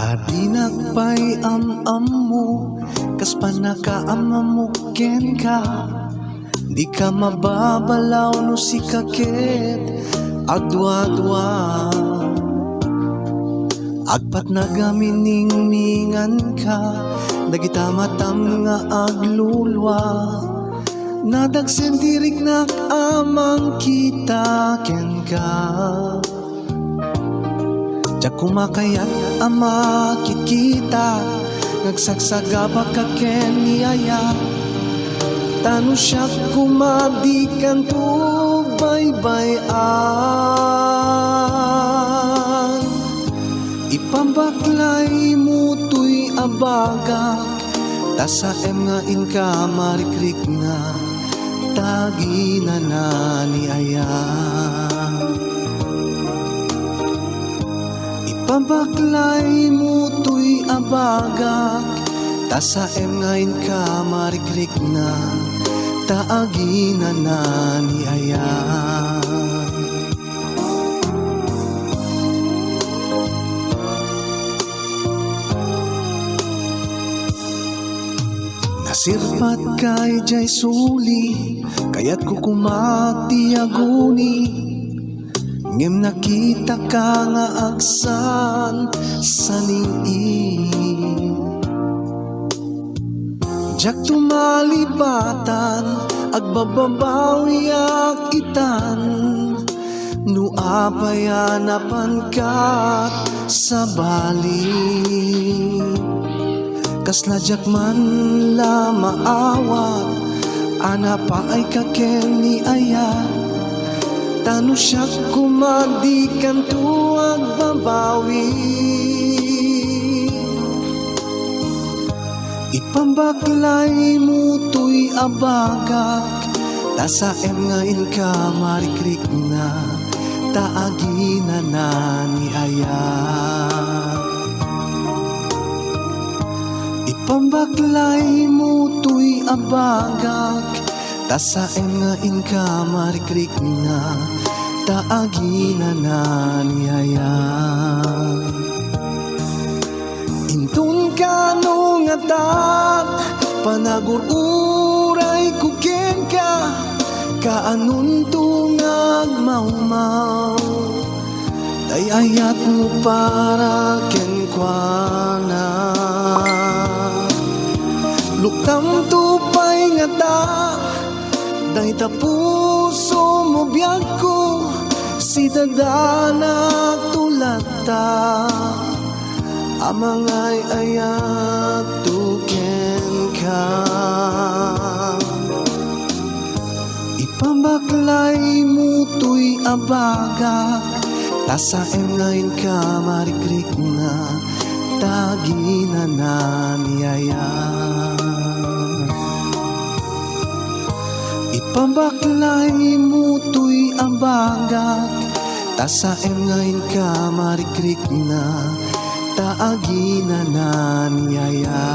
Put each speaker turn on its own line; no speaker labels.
Dinakpay am-ammo, kas panakaamamuken ka. Di ka mababalaw no si kaket agdwa-dwa. Agpat nagaminingningan ka, dagita matam nga aglulwa. Nadagsendirik nak amang kita ken ka. Diyak kumakayat ama kita, nagsagsagaba ka ken niyaya. Tano siya kumadikan to baybayan. Ipambaklay mo to'y abagak, tasaem nga inka marikrik na tagi na naniaya. Ipambaklay mo to'y abagak, tasaem nga inka marikrik na taagi na naniaya. Nasirpat kay jay suli, kaya't kukumati aguni. Ngem nakita ka nga agsan sa ning diyak tumalibatan, agbababawi ak itan. Nuapayanapan kat sa bali. Kasladyak man la maawat, ana pa ay kaken ni aya. Tano siya kumadikan tuwag babawi. Ipambaklay mo to'y abagak, tasaem nga inka marikrik na taagi na naniaya. Ipambaklay mo to'y abagak, tasaem nga inka marikrik na taagi na naniaya. Intun ka no nga tat, panagururay kuken ka, kaanun tungag maumaw. Dayayat mo para kenkwana. Luktam tupay nga ta, day tapuso mo biyag ko, si dadanak tulata. Amangay ayak tuken ka. Ipambaklay mo to'y abagak, tasaem ngayon ka marikrik na tagi na naniaya. Ipambaklay mo to'y abagak, tasaem ngayon ka marikrik na taagi na naniaya.